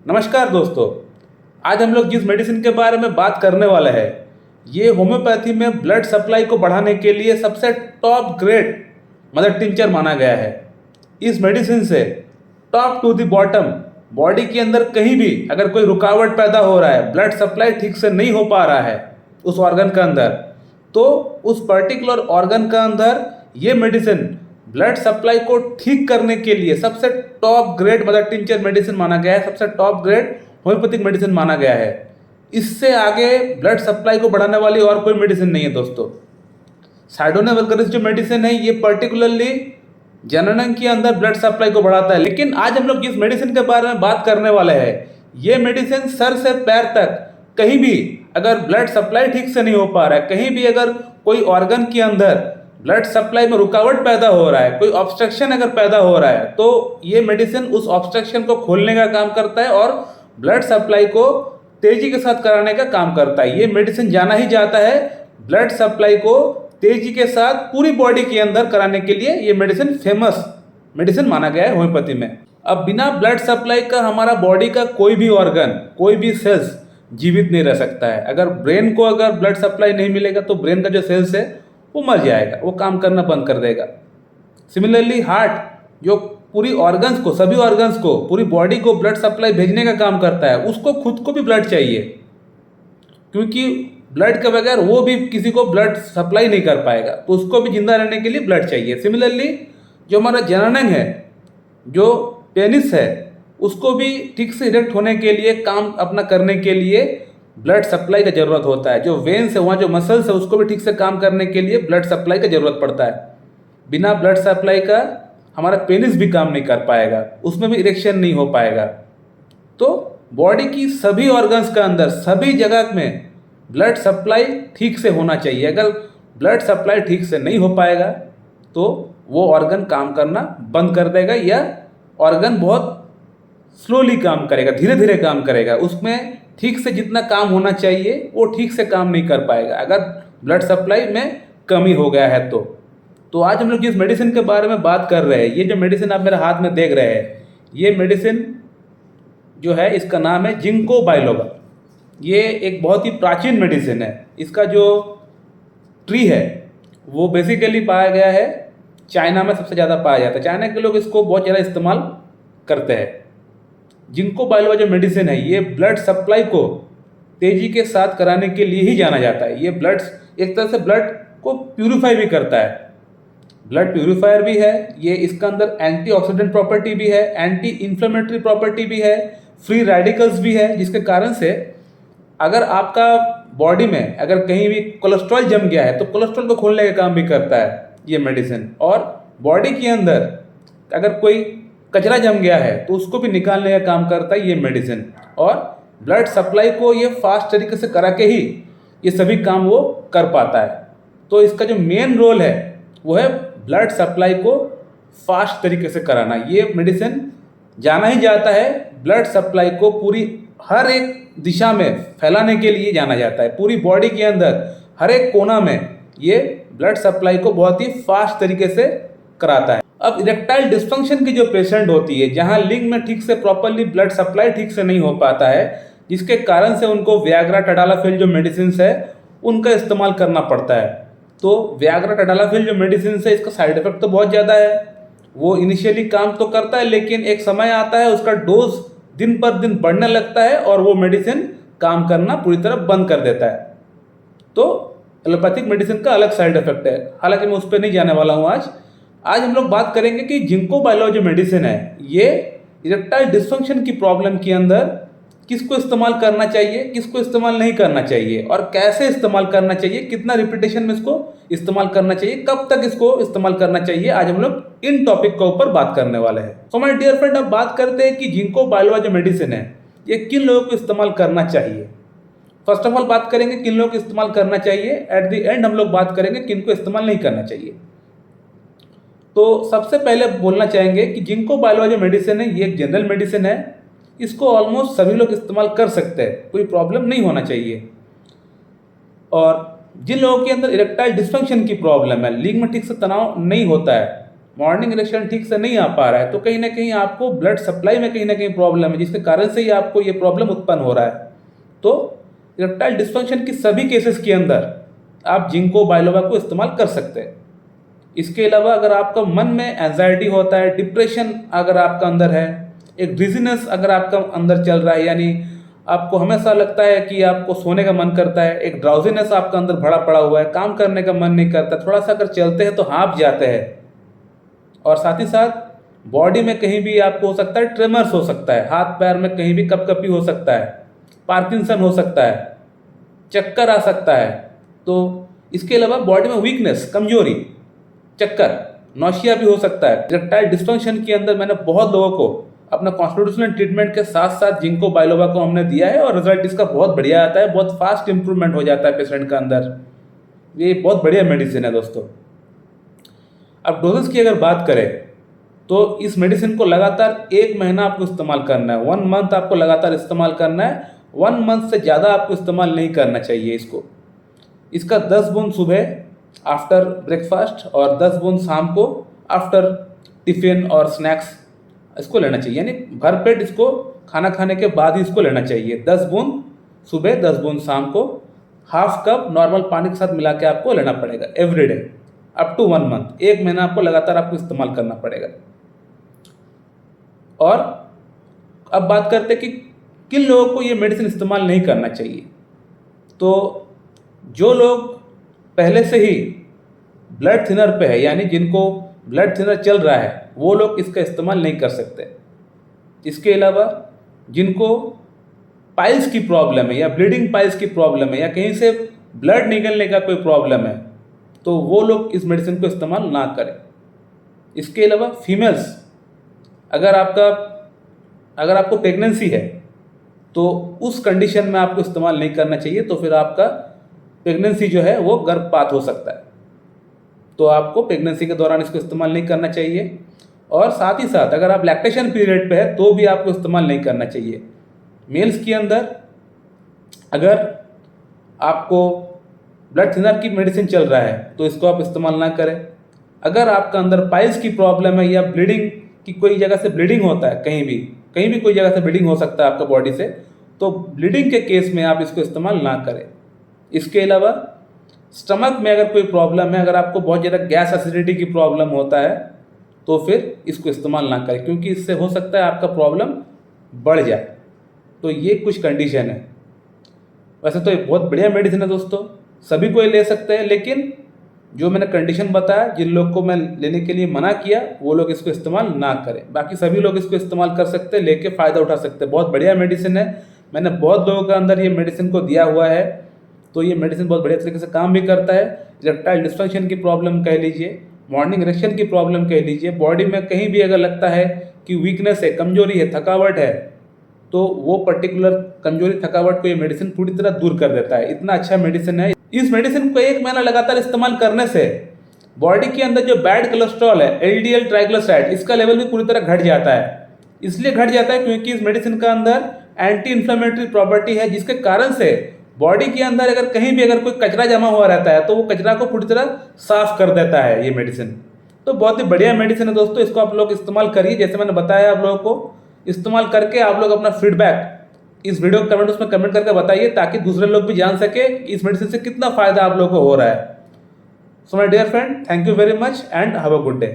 नमस्कार दोस्तों। आज हम लोग जिस मेडिसिन के बारे में बात करने वाले हैं, ये होम्योपैथी में ब्लड सप्लाई को बढ़ाने के लिए सबसे टॉप ग्रेड मदर टिंचर माना गया है। इस मेडिसिन से top to the bottom body के अंदर कहीं भी अगर कोई रुकावट पैदा हो रहा है, ब्लड सप्लाई ठीक से नहीं हो पा रहा है उस ऑर्गन का अंदर, तो उस पर्टिकुलर ऑर्गन का अंदर ये मेडिसिन ब्लड सप्लाई को ठीक करने के लिए सबसे top grade mother tincture medicine माना गया है, सबसे टॉप ग्रेड होम्योपैथिक मेडिसिन माना गया है। इससे आगे ब्लड सप्लाई को बढ़ाने वाली और कोई मेडिसिन नहीं है दोस्तों। साइडोना वल्गरिस जो मेडिसिन है ये पर्टिकुलरली जननन के अंदर ब्लड सप्लाई को बढ़ाता है, लेकिन आज हम लोग जिस मेडिसिन के बारे में बात करने वाले हैं, ये मेडिसिन सर से पैर तक कहीं भी अगर ब्लड सप्लाई ठीक से नहीं हो पा रहा है, कहीं भी अगर कोई ऑर्गन के अंदर ब्लड सप्लाई में रुकावट पैदा हो रहा है, कोई ऑब्स्ट्रक्शन अगर पैदा हो रहा है, तो ये मेडिसिन उस ऑब्स्ट्रक्शन को खोलने का काम करता है और ब्लड सप्लाई को तेजी के साथ कराने का काम करता है। ये मेडिसिन जाना ही जाता है ब्लड सप्लाई को तेजी के साथ पूरी बॉडी के अंदर कराने के लिए। ये मेडिसिन फेमस मेडिसिन माना गया है होम्योपैथी में। अब बिना ब्लड सप्लाई का हमारा बॉडी का कोई भी ऑर्गन, कोई भी सेल्स जीवित नहीं रह सकता है। अगर ब्रेन को अगर ब्लड सप्लाई नहीं मिलेगा तो ब्रेन का जो सेल्स है वो मर जाएगा, वो काम करना बंद कर देगा। सिमिलरली हार्ट जो पूरी ऑर्गन्स को, सभी ऑर्गन्स को, पूरी बॉडी को ब्लड सप्लाई भेजने का काम करता है, उसको खुद को भी ब्लड चाहिए, क्योंकि ब्लड के बगैर वो भी किसी को ब्लड सप्लाई नहीं कर पाएगा, तो उसको भी जिंदा रहने के लिए ब्लड चाहिए। सिमिलरली जो हमारा जननांग है, जो पेनिस है, उसको भी ठीक से इरेक्ट होने के लिए, काम अपना करने के लिए ब्लड सप्लाई का ज़रूरत होता है। जो वेन्स है, वहाँ जो मसल्स है, उसको भी ठीक से काम करने के लिए ब्लड सप्लाई का ज़रूरत पड़ता है। बिना ब्लड सप्लाई का हमारा पेनिस भी काम नहीं कर पाएगा, उसमें भी इरेक्शन नहीं हो पाएगा। तो बॉडी की सभी ऑर्गन्स का अंदर, सभी जगह में ब्लड सप्लाई ठीक से होना चाहिए। अगर ब्लड सप्लाई ठीक से नहीं हो पाएगा तो वो ऑर्गन काम करना बंद कर देगा, या ऑर्गन बहुत स्लोली काम करेगा, धीरे धीरे काम करेगा। उसमें ठीक से जितना काम होना चाहिए वो ठीक से काम नहीं कर पाएगा अगर ब्लड सप्लाई में कमी हो गया है तो आज हम लोग जिस मेडिसिन के बारे में बात कर रहे हैं, ये जो मेडिसिन आप मेरे हाथ में देख रहे हैं, ये मेडिसिन जो है इसका नाम है जिंको बाइलोबा। ये एक बहुत ही प्राचीन मेडिसिन है। इसका जो ट्री है वो बेसिकली पाया गया है चाइना में, सबसे ज़्यादा पाया जाता है। चाइना के लोग इसको बहुत ज़्यादा इस्तेमाल करते हैं। जिंको बाइलोबा जो मेडिसिन है, ये ब्लड सप्लाई को तेजी के साथ कराने के लिए ही जाना जाता है। ये ब्लड एक तरह से ब्लड को प्यूरिफाई भी करता है, ब्लड प्यूरिफायर भी है ये। इसका अंदर एंटीऑक्सीडेंट प्रॉपर्टी भी है, एंटी इन्फ्लेमेटरी प्रॉपर्टी भी है, फ्री रेडिकल्स भी है, जिसके कारण से अगर आपका बॉडी में अगर कहीं भी कोलेस्ट्रॉल जम गया है तो कोलेस्ट्रॉल को खोलने का काम भी करता है ये मेडिसिन। और बॉडी के अंदर अगर कोई कचरा जम गया है तो उसको भी निकालने का काम करता है ये मेडिसिन। और ब्लड सप्लाई को ये फास्ट तरीके से करा के ही ये सभी काम वो कर पाता है। तो इसका जो मेन रोल है वो है ब्लड सप्लाई को फास्ट तरीके से कराना। ये मेडिसिन जाना ही जाता है ब्लड सप्लाई को पूरी हर एक दिशा में फैलाने के लिए जाना जाता है। पूरी बॉडी के अंदर हर एक कोना में ये ब्लड सप्लाई को बहुत ही फास्ट तरीके से कराता है। अब इरेक्टाइल डिस्फंक्शन की जो पेशेंट होती है, जहां लिंग में ठीक से प्रॉपरली ब्लड सप्लाई ठीक से नहीं हो पाता है, जिसके कारण से उनको वियाग्रा टडालाफिल जो मेडिसिन है उनका इस्तेमाल करना पड़ता है। तो वियाग्रा टडालाफिल जो मेडिसिन है, इसका साइड इफेक्ट तो बहुत ज़्यादा है। वो इनिशियली काम तो करता है, लेकिन एक समय आता है उसका डोज दिन पर दिन बढ़ने लगता है और वो मेडिसिन काम करना पूरी तरह बंद कर देता है। तो एलोपैथिक मेडिसिन का अलग साइड इफेक्ट है, हालांकि मैं उस पर नहीं जाने वाला हूँ आज हम लोग बात करेंगे कि जिंको बाइलोबा जो मेडिसिन है, ये इरेक्टाइल डिस्फंक्शन की प्रॉब्लम के अंदर किसको इस्तेमाल करना चाहिए, किसको इस्तेमाल नहीं करना चाहिए, और कैसे इस्तेमाल करना चाहिए, कितना रिपीटेशन में इसको इस्तेमाल करना चाहिए, कब तक इसको इस्तेमाल करना चाहिए, आज हम लोग इन टॉपिक के ऊपर बात करने वाले हैं। सो माय डियर फ्रेंड, अब बात करते हैं कि जिंको बाइलोबा जो मेडिसिन है ये किन लोगों को इस्तेमाल करना चाहिए। फर्स्ट ऑफ ऑल बात करेंगे किन लोगों को इस्तेमाल करना चाहिए, एट द एंड हम लोग बात करेंगे किन को इस्तेमाल नहीं करना चाहिए। तो सबसे पहले बोलना चाहेंगे कि जिंको बाइलोबा जो मेडिसिन है ये एक जनरल मेडिसिन है। इसको ऑलमोस्ट सभी लोग इस्तेमाल कर सकते हैं, कोई प्रॉब्लम नहीं होना चाहिए। और जिन लोगों के अंदर इरेक्टाइल डिस्फंक्शन की प्रॉब्लम है, लिंग में ठीक से तनाव नहीं होता है, मॉर्निंग इरेक्शन ठीक से नहीं आ पा रहा है, तो कहीं ना कहीं आपको ब्लड सप्लाई में कहीं ना कहीं प्रॉब्लम है, जिसके कारण से ही आपको ये प्रॉब्लम उत्पन्न हो रहा है। तो इरेक्टाइल डिस्फंक्शन की सभी केसेस के अंदर आप जिंको बाइलोबा को इस्तेमाल कर सकते हैं। इसके अलावा अगर आपका मन में एंजाइटी होता है, डिप्रेशन अगर आपका अंदर है, एक डिजीनेस अगर आपका अंदर चल रहा है, यानी आपको हमेशा लगता है कि आपको सोने का मन करता है, एक ड्राउजीनेस आपका अंदर भरा पड़ा हुआ है, काम करने का मन नहीं करता, थोड़ा सा अगर चलते हैं तो हाँफ जाते हैं, और साथ ही साथ बॉडी में कहीं भी आपको हो सकता है ट्रेमर्स हो सकता है, हाथ पैर में कहीं भी कपकपी हो सकता है, पार्किंसन हो सकता है, चक्कर आ सकता है। तो इसके अलावा बॉडी में वीकनेस, कमजोरी, चक्कर, नौशिया भी हो सकता है। इरेक्टाइल डिस्फंक्शन के अंदर मैंने बहुत लोगों को अपना कॉन्स्टिट्यूशनल ट्रीटमेंट के साथ साथ जिंको बाइलोबा को हमने दिया है और रिजल्ट इसका बहुत बढ़िया आता है, बहुत फास्ट इंप्रूवमेंट हो जाता है पेशेंट का अंदर। ये बहुत बढ़िया मेडिसिन है दोस्तों। अब डोजेस की अगर बात करें तो इस मेडिसिन को लगातार 1 महीना आपको इस्तेमाल करना है, 1 मंथ आपको लगातार इस्तेमाल करना है, 1 मंथ से ज़्यादा आपको इस्तेमाल नहीं करना चाहिए इसको। इसका 10 बूंद सुबह आफ्टर ब्रेकफास्ट और 10 बूंद शाम को आफ्टर टिफिन और स्नैक्स इसको लेना चाहिए, यानी भरपेट इसको खाना खाने के बाद ही इसको लेना चाहिए। 10 बूंद सुबह, 10 बूंद शाम को, हाफ कप नॉर्मल पानी के साथ मिला के आपको लेना पड़ेगा एवरीडे अप टू 1 मंथ। 1 महीना आपको लगातार आपको इस्तेमाल करना पड़ेगा। और अब बात करते हैं कि किन लोगों को ये मेडिसिन इस्तेमाल नहीं करना चाहिए। तो जो लोग पहले से ही ब्लड थिनर पे है, यानी जिनको ब्लड थिनर चल रहा है, वो लोग इसका इस्तेमाल नहीं कर सकते। इसके अलावा जिनको पाइल्स की प्रॉब्लम है या ब्लीडिंग पाइल्स की प्रॉब्लम है या कहीं से ब्लड निकलने का कोई प्रॉब्लम है, तो वो लोग इस मेडिसिन को इस्तेमाल ना करें। इसके अलावा फीमेल्स, अगर आपको प्रेगनेंसी है तो उस कंडीशन में आपको इस्तेमाल नहीं करना चाहिए, तो फिर आपका प्रेगनेंसी जो है वो गर्भपात हो सकता है, तो आपको प्रेगनेंसी के दौरान इसको इस्तेमाल नहीं करना चाहिए। और साथ ही साथ अगर आप लैक्टेशन पीरियड पे है तो भी आपको इस्तेमाल नहीं करना चाहिए। मेल्स के अंदर अगर आपको ब्लड थिनर की मेडिसिन चल रहा है तो इसको आप इस्तेमाल ना करें। अगर आपका अंदर पाइल्स की प्रॉब्लम है या ब्लीडिंग की कोई जगह से ब्लीडिंग होता है, कहीं भी कोई जगह से ब्लीडिंग हो सकता है आपका बॉडी से, तो ब्लीडिंग के केस में आप इसको इस्तेमाल ना करें। इसके अलावा स्टमक में अगर कोई प्रॉब्लम है, अगर आपको बहुत ज़्यादा गैस एसिडिटी की प्रॉब्लम होता है, तो फिर इसको इस्तेमाल ना करें, क्योंकि इससे हो सकता है आपका प्रॉब्लम बढ़ जाए। तो ये कुछ कंडीशन है। वैसे तो ये बहुत बढ़िया मेडिसिन है दोस्तों, सभी कोई ले सकते हैं, लेकिन जो मैंने कंडीशन बताया, जिन लोग को मैं लेने के लिए मना किया, वो लोग इसको इस्तेमाल ना करें। बाकी सभी लोग इसको इस्तेमाल कर सकते हैं, लेके फ़ायदा उठा सकते हैं। बहुत बढ़िया मेडिसिन है, मैंने बहुत लोगों के अंदर ये मेडिसिन को दिया हुआ है, तो ये मेडिसिन बहुत बढ़िया तरीके से काम भी करता है। इरेक्टाइल डिस्फंक्शन की प्रॉब्लम कह लीजिए, मॉर्निंग इरेक्शन की प्रॉब्लम कह लीजिए, बॉडी में कहीं भी अगर लगता है कि वीकनेस है, कमजोरी है, थकावट है, तो वो पर्टिकुलर कमजोरी थकावट को ये मेडिसिन पूरी तरह दूर कर देता है। इतना अच्छा मेडिसिन है। इस मेडिसिन को 1 महीना लगातार इस्तेमाल करने से बॉडी के अंदर जो बैड कोलेस्ट्रॉल है, LDL ट्राइग्लिसराइड, इसका लेवल भी पूरी तरह घट जाता है। इसलिए घट जाता है क्योंकि इस मेडिसिन का अंदर एंटी इन्फ्लेमेटरी प्रॉपर्टी है, जिसके कारण से बॉडी के अंदर अगर कहीं भी अगर कोई कचरा जमा हुआ रहता है तो वो कचरा को पूरी तरह साफ कर देता है ये मेडिसिन। तो बहुत ही बढ़िया मेडिसिन है दोस्तों, इसको आप लोग इस्तेमाल करिए। जैसे मैंने बताया, आप लोगों को इस्तेमाल करके आप लोग अपना फीडबैक इस वीडियो कमेंट उसमें कमेंट करके बताइए, ताकि दूसरे लोग भी जान सके कि इस मेडिसिन से कितना फायदा आप लोगों को हो रहा है। So my dear friend, thank you very much and have a good day.